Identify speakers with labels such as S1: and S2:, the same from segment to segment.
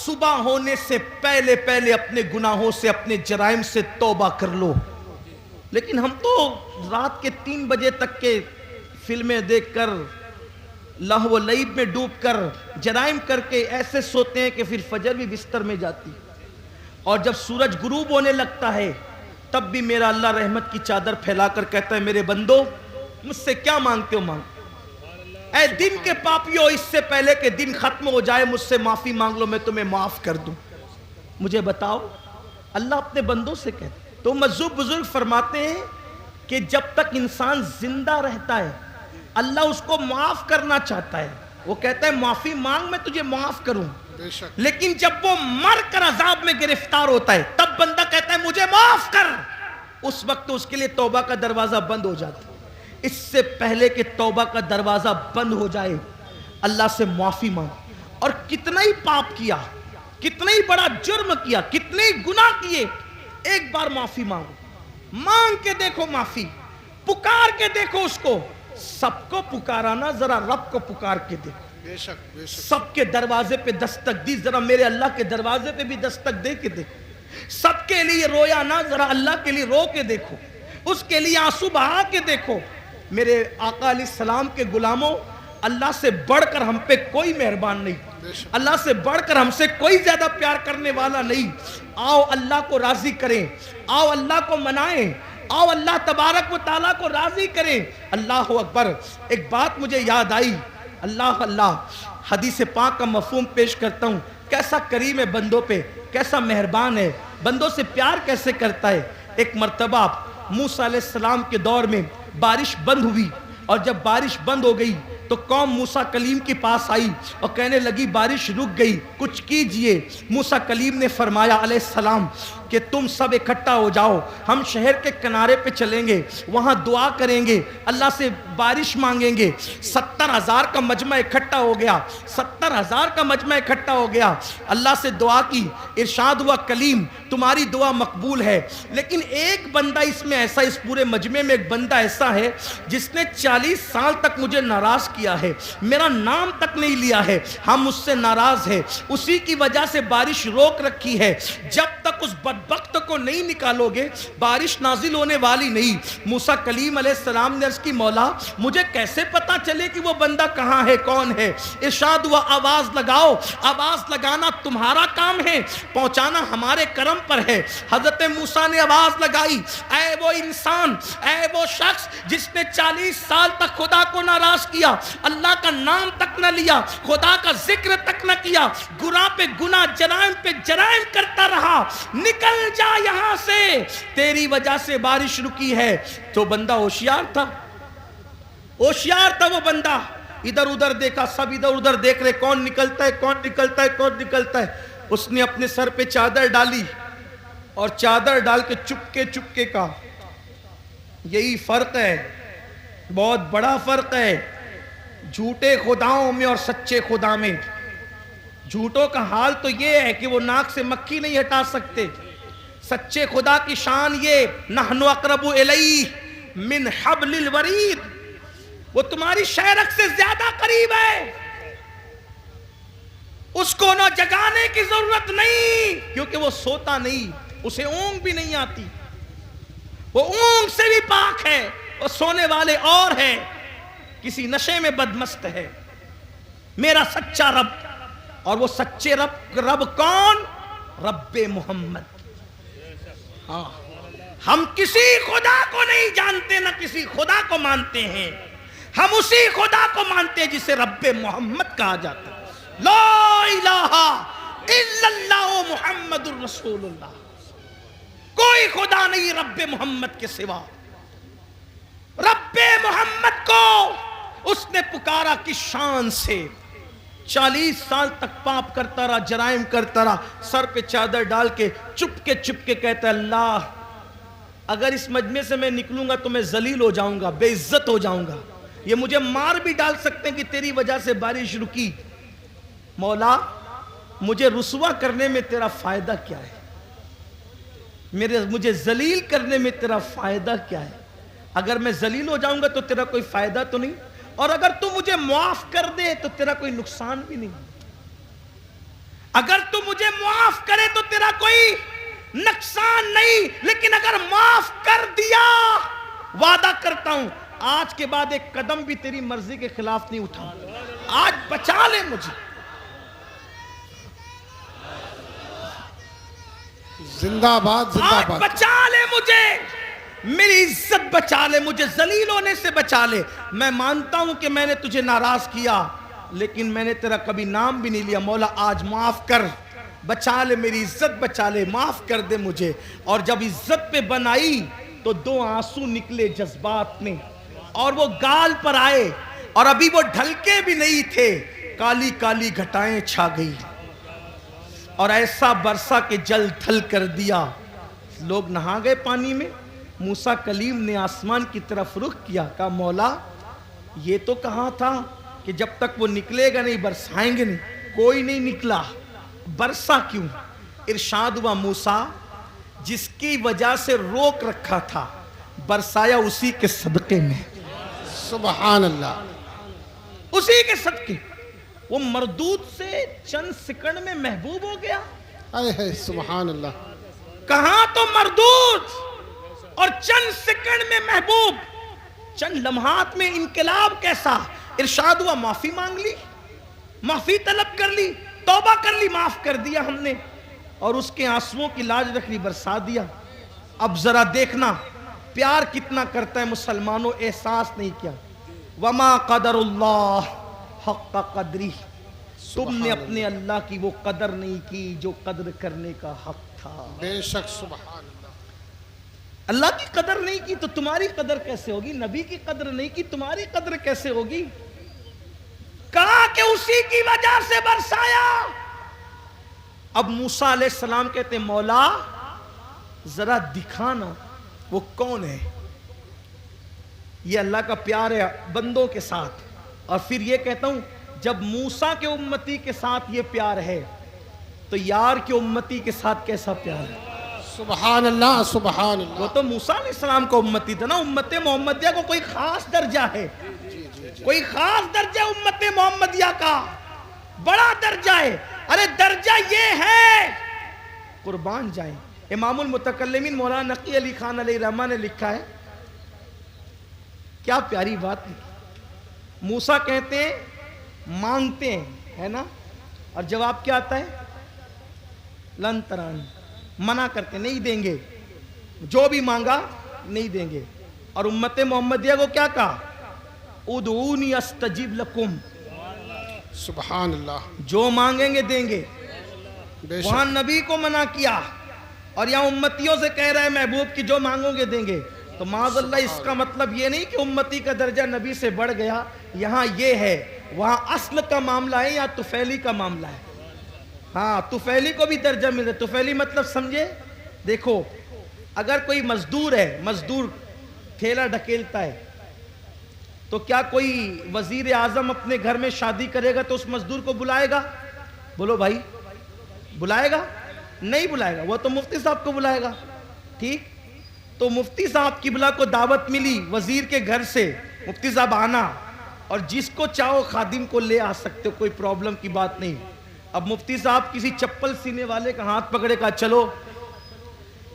S1: صبح ہونے سے پہلے پہلے اپنے گناہوں سے، اپنے جرائم سے توبہ کر لو۔ لیکن ہم تو رات کے 3 بجے تک کے فلمیں دیکھ کر، لہو و لعب میں ڈوب کر، جرائم کر کے ایسے سوتے ہیں کہ پھر فجر بھی بستر میں جاتی، اور جب سورج غروب ہونے لگتا ہے تب بھی میرا اللہ رحمت کی چادر پھیلا کر کہتا ہے میرے بندو مجھ سے کیا مانگتے ہو مانگ، اے دن کے پاپیو، اس سے پہلے کہ دن ختم ہو جائے مجھ سے معافی مانگ لو، میں تمہیں معاف کر دوں۔ مجھے بتاؤ، اللہ اپنے بندوں سے کہتے ہیں۔ تو مذہب بزرگ فرماتے ہیں کہ جب تک انسان زندہ رہتا ہے اللہ اس کو معاف کرنا چاہتا ہے، وہ کہتا ہے معافی مانگ میں تجھے معاف کروں، لیکن جب وہ مر کر عذاب میں گرفتار ہوتا ہے تب بندہ کہتا ہے مجھے معاف کر، اس وقت اس کے لیے توبہ کا دروازہ بند ہو جاتا ہے۔ اس سے پہلے کہ توبہ کا دروازہ بند ہو جائے اللہ سے معافی مانگ، اور کتنا ہی پاپ کیا، کتنا ہی بڑا جرم کیا، کتنے ہی گناہ کیے، ایک بار معافی مانگو، مانگ کے دیکھو معافی، پکار کے دیکھو اس کو۔ سب کو پکارانا، ذرا رب کو پکار کے دیکھو۔
S2: بے شک بے شک
S1: سب کے دروازے پہ دستک دی، ذرا میرے اللہ کے دروازے پہ بھی دستک دے کے دیکھو۔ سب کے لیے رویا نہ، ذرا اللہ کے لیے رو کے دیکھو، اس کے لیے آنسو بہا کے دیکھو۔ میرے آقا علیہ السلام کے غلاموں، اللہ سے بڑھ کر ہم پہ کوئی مہربان نہیں، اللہ سے بڑھ کر ہم سے کوئی زیادہ پیار کرنے والا نہیں۔ آؤ اللہ کو راضی کریں، آؤ اللہ کو منائیں، آؤ اللہ تبارک و تعالیٰ کو راضی کریں۔ اللہ اکبر۔ ایک بات مجھے یاد آئی، اللہ اللہ، حدیث پاک کا مفہوم پیش کرتا ہوں، کیسا کریم ہے بندوں پہ، کیسا مہربان ہے، بندوں سے پیار کیسے کرتا ہے۔ ایک مرتبہ موسیٰ علیہ السلام کے دور میں بارش بند ہوئی، اور جب بارش بند ہو گئی تو قوم موسیٰ کلیم کے پاس آئی اور کہنے لگی بارش رک گئی، کچھ کیجئے۔ موسیٰ کلیم نے فرمایا علیہ السلام کہ تم سب اکٹھا ہو جاؤ، ہم شہر کے کنارے پہ چلیں گے، وہاں دعا کریں گے، اللہ سے بارش مانگیں گے۔ 70,000 کا مجمع اکٹھا ہو گیا، 70,000 کا مجمع اکٹھا ہو گیا، اللہ سے دعا کی، ارشاد ہوا کلیم تمہاری دعا مقبول ہے، لیکن ایک بندہ اس میں ایسا، اس پورے مجمع میں ایک بندہ ایسا ہے جس نے 40 سال تک مجھے ناراض کیا ہے، میرا نام تک نہیں لیا ہے، ہم اس سے ناراض ہیں، اسی کی وجہ سے بارش روک رکھی ہے، جب تک اس بدبخت کو نہیں نکالو گے بارش نازل ہونے والی نہیں۔ موسیٰ کلیم علیہ السلام نے عرض کی مولا مجھے کیسے پتا چلے کہ وہ بندہ کہاں ہے، کون ہے؟ ارشاد ہوا آواز لگاؤ، آواز لگانا تمہارا کام ہے، پہنچانا ہمارے کرم پر ہے۔ حضرت موسیٰ نے آواز لگائی، اے وہ انسان، اے وہ شخص جس نے 40 سال تک خدا کو ناراض کیا، اللہ کا نام تک نہ لیا، خدا کا ذکر تک نہ کیا، گناہ پہ گناہ، جرائم پہ جرائم کرتا رہا، نکل جا یہاں سے، تیری وجہ سے بارش رکی ہے۔ تو بندہ ہوشیار تھا، ہوشیار تھا وہ بندہ، ادھر ادھر دیکھا، سب ادھر ادھر دیکھ رہے کون نکلتا ہے، کون نکلتا ہے، کون نکلتا ہے۔ اس نے اپنے سر پہ چادر ڈالی اور چادر ڈال کے چپکے چپکے کا، یہی فرق ہے، بہت بڑا فرق ہے جھوٹے خداؤں میں اور سچے خدا میں۔ جھوٹوں کا حال تو یہ ہے کہ وہ ناک سے مکھی نہیں ہٹا سکتے، سچے خدا کی شان یہ نحن اقرب الیہ من حبل الورید، وہ تمہاری شہرک سے زیادہ قریب ہے، اس کو نہ جگانے کی ضرورت نہیں، کیونکہ وہ سوتا نہیں، اسے اونگ بھی نہیں آتی، وہ اونگ سے بھی پاک ہے، وہ سونے والے اور ہے، کسی نشے میں بدمست ہے۔ میرا سچا رب، اور وہ سچے رب کون؟ رب محمد۔ ہاں، ہم کسی خدا کو نہیں جانتے، نہ کسی خدا کو مانتے ہیں، ہم اسی خدا کو مانتے ہیں جسے رب محمد کہا جاتا ہے۔ لا الہ الا اللہ محمد الرسول اللہ، کوئی خدا نہیں رب محمد کے سوا۔ رب محمد کو اس نے پکارا کس شان سے، 40 سال تک پاپ کرتا رہا، جرائم کرتا رہا، سر پہ چادر ڈال کے چپکے چپکے کہتا ہے اللہ اگر اس مجمع سے میں نکلوں گا تو میں ذلیل ہو جاؤں گا، بے عزت ہو جاؤں گا، یہ مجھے مار بھی ڈال سکتے ہیں کہ تیری وجہ سے بارش رکی، مولا مجھے رسوا کرنے میں تیرا فائدہ کیا ہے، مجھے ذلیل کرنے میں تیرا فائدہ کیا ہے؟ اگر میں ذلیل ہو جاؤں گا تو تیرا کوئی فائدہ تو نہیں، اور اگر تو مجھے معاف کر دے تو تیرا کوئی نقصان بھی نہیں۔ اگر تو مجھے معاف کرے تو تیرا کوئی نقصان نہیں، لیکن اگر معاف کر دیا وعدہ کرتا ہوں آج کے بعد ایک قدم بھی تیری مرضی کے خلاف نہیں اٹھاؤں. آج بچا لے مجھے.
S2: زندہ باد زندہ
S1: آج
S2: باد.
S1: بچا لے مجھے، میری عزت بچا لے، مجھے ذلیل ہونے سے بچا لے. میں مانتا ہوں کہ میں نے تجھے ناراض کیا، لیکن میں نے تیرا کبھی نام بھی نہیں لیا. مولا آج معاف کر، بچا لے، میری عزت بچا لے، معاف کر دے مجھے. اور جب عزت پہ بنائی تو 2 آنسو نکلے جذبات میں، اور وہ گال پر آئے، اور ابھی وہ ڈھلکے بھی نہیں تھے، کالی کالی گھٹائیں چھا گئی اور ایسا برسا کہ جل تھل کر دیا. لوگ نہا گئے پانی میں. موسیٰ کلیم نے آسمان کی طرف رخ کیا، کہا مولا یہ تو کہا تھا کہ جب تک وہ نکلے گا نہیں برسائیں گے نہیں. کوئی نہیں نکلا، برسا کیوں؟ ارشاد ہوا موسیٰ جس کی وجہ سے روک رکھا تھا برسایا اسی کے صدقے میں.
S2: سبحان اللہ.
S1: اسی کے صدقے. وہ مردود سے چند سیکنڈ میں محبوب ہو گیا.
S2: اے سبحان اللہ.
S1: کہاں تو مردود اور چند سیکنڈ میں محبوب. چند لمحات میں انقلاب کیسا. ارشاد ہوا معافی مانگ لی، معافی طلب کر لی، توبہ کر لی، معاف کر دیا ہم نے، اور اس کے آنسوؤں کی لاج رکھ لی، برسا دیا. اب ذرا دیکھنا پیار کتنا کرتا ہے مسلمانوں، احساس نہیں کیا. وما قدر اللہ حق قدری. تم نے اپنے اللہ کی وہ قدر نہیں کی جو قدر کرنے کا حق تھا.
S2: بے شک. سبحان اللہ.
S1: اللہ کی قدر نہیں کی تو تمہاری قدر کیسے ہوگی؟ نبی کی قدر نہیں کی تمہاری قدر کیسے ہوگی؟ کہا کہ اسی کی وجہ سے برسایا. اب موسیٰ علیہ السلام کہتے ہیں مولا ذرا دکھانا وہ کون ہے. یہ اللہ کا پیار ہے بندوں کے ساتھ. اور پھر یہ کہتا ہوں جب موسیٰ کے امتی کے ساتھ یہ پیار ہے تو یار کے امتی کے ساتھ کیسا پیار ہے.
S2: سبحان اللہ. سبحان اللہ.
S1: وہ تو موسیٰ علیہ السلام کا امتی تھا نا. امت محمدیہ کو کوئی خاص درجہ ہے، کوئی خاص درجہ امت محمدیہ کا، بڑا درجہ ہے. ارے درجہ یہ ہے قربان جائیں. امام المتکلمین مولانا نقی علی خان علیہ رحمہ نے لکھا ہے، کیا پیاری بات ہے. موسیٰ کہتے ہیں مانگتے ہیں ہے نا، اور جواب کیا آتا ہے لن ترانی. منع کرتے نہیں دیں گے، جو بھی مانگا نہیں دیں گے. اور امت محمدیہ کو کیا کہا ادعونی استجب لکم.
S2: سبحان اللہ.
S1: جو مانگیں گے دیں گے.
S2: بے
S1: وہاں
S2: شک.
S1: نبی کو منع کیا اور یہاں امتیوں سے کہہ رہا ہے محبوب کی جو مانگو گے دیں گے. تو معاذ اللہ اس کا مطلب یہ نہیں کہ امتی کا درجہ نبی سے بڑھ گیا. یہاں یہ ہے وہاں اصل کا معاملہ ہے یا طفیلی کا معاملہ ہے. ہاں طفیلی کو بھی درجہ مل رہا ہے. طفیلی مطلب سمجھے. دیکھو اگر کوئی مزدور ہے، مزدور ٹھیلا ڈھکیلتا ہے، تو کیا کوئی وزیر اعظم اپنے گھر میں شادی کرے گا تو اس مزدور کو بلائے گا؟ بولو بھائی بلائے گا؟ نہیں بلائے گا. وہ تو مفتی صاحب کو بلائے گا. ٹھیک. تو مفتی صاحب قبلہ کو دعوت ملی وزیر کے گھر سے، مفتی صاحب آنا، اور جس کو چاہو خادم کو لے آ سکتے ہو، کوئی پرابلم کی بات نہیں. اب مفتی صاحب کسی چپل سینے والے کا ہاتھ پکڑے کا چلو.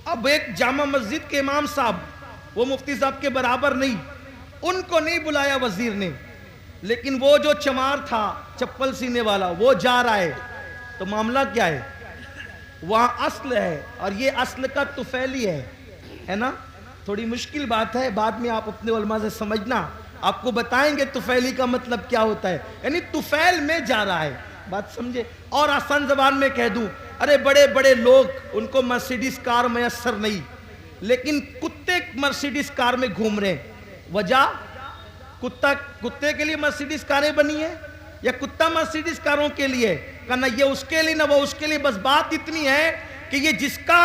S1: اب ایک جامع مسجد کے امام صاحب وہ مفتی صاحب کے برابر نہیں، ان کو نہیں بلایا وزیر نے، لیکن وہ جو چمار تھا چپل سینے والا وہ جا رہا ہے. تو معاملہ کیا ہے؟ وہاں اصل ہے اور یہ اصل کا طفیلی ہے نا. تھوڑی مشکل بات ہے، بعد میں آپ اپنے علماء سے سمجھنا، آپ کو بتائیں گے طفیلی کا مطلب کیا ہوتا ہے. یعنی طفیل میں جا رہا ہے. بات سمجھے. اور آسان زبان میں کہہ دوں، ارے بڑے بڑے لوگ ان کو مرسیڈیز کار میسر نہیں، لیکن کتے مرسیڈیز کار میں گھوم رہے ہیں. وجہ کتے کے لیے مرسیڈیز کاریں بنی ہیں یا کتا مرسیڈیز کاروں کے لیے؟ کہنا یہ اس کے لیے نہ وہ اس کے لیے. بس بات اتنی ہے کہ یہ جس کا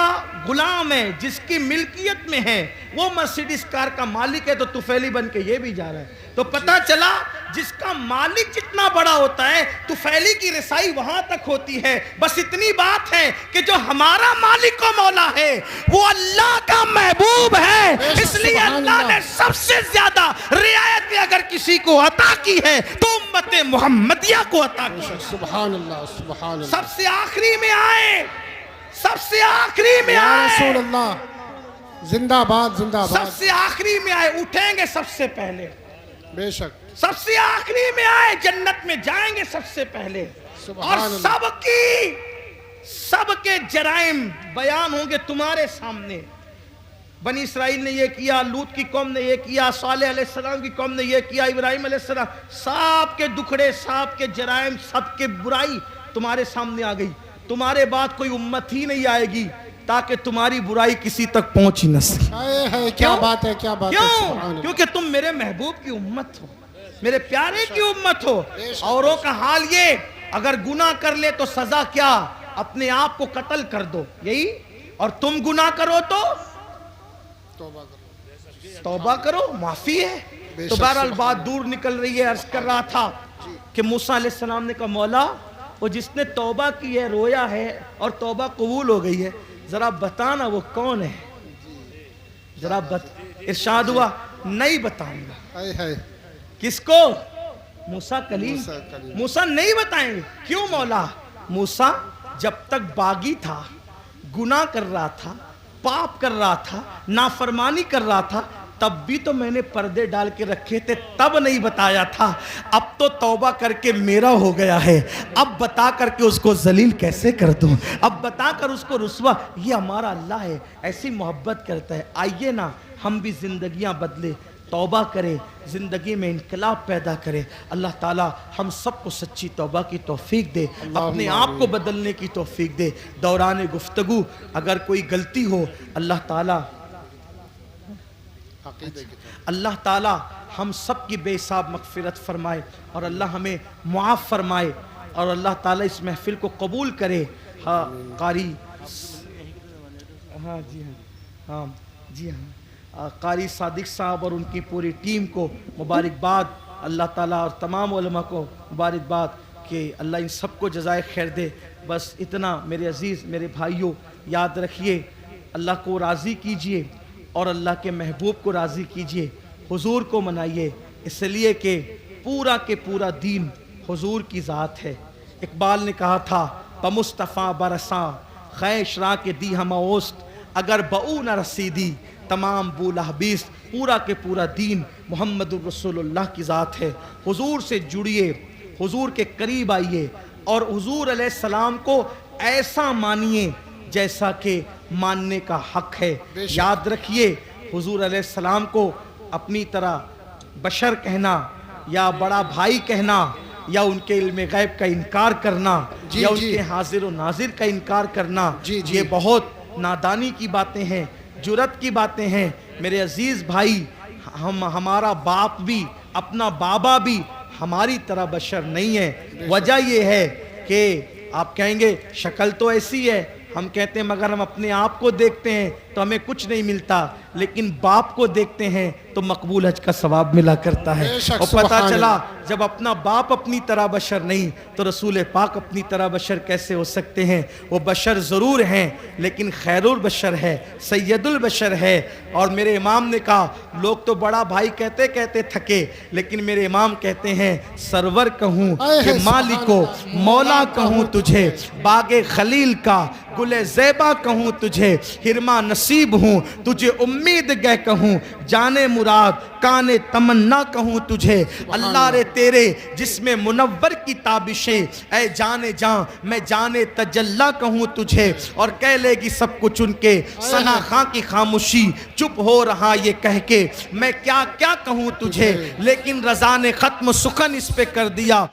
S1: غلام ہے، جس کی ملکیت میں ہے، وہ مرسیڈیز کار کا مالک ہے، تو طفیلی بن کے یہ بھی جا رہا ہے. تو پتہ چلا جس کا مالک جتنا بڑا ہوتا ہے تو فیلی کی رسائی وہاں تک ہوتی ہے. بس اتنی بات ہے کہ جو ہمارا مالک و مولا ہے وہ اللہ کا محبوب ہے, اس لیے اللہ نے سب سے زیادہ رعایت اگر کسی کو عطا کی ہے تو امت محمدیہ کو عطا کی ہے.
S2: سبحان اللہ سبحان اللہ.
S1: سب سے آخری میں آئے, سب سے آخری میں
S2: یا
S1: آئے,
S2: رسول اللہ زندہ باد زندہ
S1: سب
S2: باد.
S1: سے آخری میں آئے, اٹھیں گے سب سے پہلے,
S2: بے شک.
S1: سب سے آخری میں آئے, جنت میں جائیں گے سب سے پہلے,
S2: سبحان
S1: اور
S2: اللہ.
S1: سب کے جرائم بیان ہوں گے تمہارے سامنے. بنی اسرائیل نے یہ کیا, لوط کی قوم نے یہ کیا, صالح علیہ السلام کی قوم نے یہ کیا, ابراہیم علیہ السلام, سب کے دکھڑے, سب کے جرائم, سب کے برائی تمہارے سامنے آ گئی. تمہارے بعد کوئی امت ہی نہیں آئے گی تاکہ تمہاری برائی کسی تک پہنچ ہی نہ سکے.
S2: ہے کیا بات ہے, کیا بات ہے. سبحان
S1: کیوں؟
S2: اللہ.
S1: کیونکہ تم میرے محبوب کی امت ہو, میرے پیارے کی امت ہو. اوروں کا حال یہ, اگر گناہ کر لے تو سزا کیا, اپنے آپ کو قتل کر دو, یہی. اور تم گناہ کرو تو توبہ کرو, معافی ہے. تو بہرحال بات دور نکل رہی ہے. عرض کر رہا تھا کہ موسیٰ علیہ السلام نے کہا مولا وہ جس نے توبہ کی ہے, رویا ہے اور توبہ قبول ہو گئی ہے, ذرا بتانا وہ کون ہے, ذرا ارشاد ہوا نہیں بتاؤں گا. کس کو؟ موسیٰ کلیم. موسیٰ نہیں بتائیں گے. کیوں مولا؟ موسیٰ جب تک باغی تھا, گناہ کر رہا تھا, پاپ کر رہا تھا, نافرمانی کر رہا تھا, تب بھی تو میں نے پردے ڈال کے رکھے تھے, تب نہیں بتایا تھا. اب تو توبہ کر کے میرا ہو گیا ہے, اب بتا کر کے اس کو ذلیل کیسے کر دوں, اب بتا کر اس کو رسوا. یہ ہمارا اللہ ہے, ایسی محبت کرتا ہے. آئیے نا ہم بھی زندگیاں بدلے, توبہ کرے, زندگی میں انقلاب پیدا کرے. اللہ تعالی ہم سب کو سچی توبہ کی توفیق دے, اپنے آپ کو بدلنے کی توفیق دے. دوران گفتگو اگر کوئی غلطی ہو, اللہ تعالی ہم سب کی بے حساب مغفرت فرمائے, اور اللہ ہمیں معاف فرمائے, اور اللہ تعالی اس محفل کو قبول کرے. ہاں قاری, ہاں جی ہاں, ہاں جی ہاں, قاری صادق صاحب اور ان کی پوری ٹیم کو مبارکباد. اللہ تعالیٰ اور تمام علماء کو مبارکباد کہ اللہ ان سب کو جزائے خیر دے. بس اتنا میرے عزیز, میرے بھائیوں, یاد رکھیے اللہ کو راضی کیجئے اور اللہ کے محبوب کو راضی کیجئے. حضور کو منائیے, اس لیے کہ پورا کے پورا دین حضور کی ذات ہے. اقبال نے کہا تھا بمصطفیٰ برساں خیش را کے دی ہم اوست, اگر بہو نہ رسیدی تمام بولا حبیس. پورا کے پورا دین محمد الرسول اللہ کی ذات ہے. حضور سے جڑیے, حضور کے قریب آئیے, اور حضور علیہ السلام کو ایسا مانیے جیسا کہ ماننے کا حق ہے. یاد رکھیے حضور علیہ السلام کو اپنی طرح بشر کہنا, یا بڑا بھائی کہنا, یا ان کے علم غیب کا انکار کرنا, یا ان کے حاضر و ناظر کا انکار کرنا, یہ بہت نادانی کی باتیں ہیں, جرت کی باتیں ہیں. میرے عزیز بھائی, ہمارا باپ بھی, اپنا بابا بھی ہماری طرح بشر نہیں ہے. وجہ یہ ہے کہ آپ کہیں گے شکل تو ایسی ہے, ہم کہتے ہیں مگر ہم اپنے آپ کو دیکھتے ہیں تو ہمیں کچھ نہیں ملتا, لیکن باپ کو دیکھتے ہیں تو مقبول حج کا ثواب ملا کرتا ہے. اور پتہ چلا جب اپنا باپ اپنی طرح بشر نہیں تو رسول پاک اپنی طرح بشر کیسے ہو سکتے ہیں. وہ بشر ضرور ہیں لیکن خیر البشر ہے, سید البشر ہے. اور میرے امام نے کہا لوگ تو بڑا بھائی کہتے کہتے تھکے, لیکن میرے امام کہتے ہیں سرور کہوں کہ مالکو مولا کہوں تجھے, باغ خلیل کا گل زیبا کہوں تجھے, ہرما نصیب ہوں تجھے امید گہ کہوں, جانے مراد کانے تمنا کہوں تجھے. اللہ رے تیرے جس میں منور کی تابشیں, اے جانے جاں میں جانے تجلا کہوں تجھے. اور کہہ لے گی سب کچھ ان کے ثنا خاں کی خاموشی, چپ ہو رہا یہ کہہ کے میں کیا کیا کہوں تجھے, لیکن رضا نے ختم سخن اس پہ کر دیا.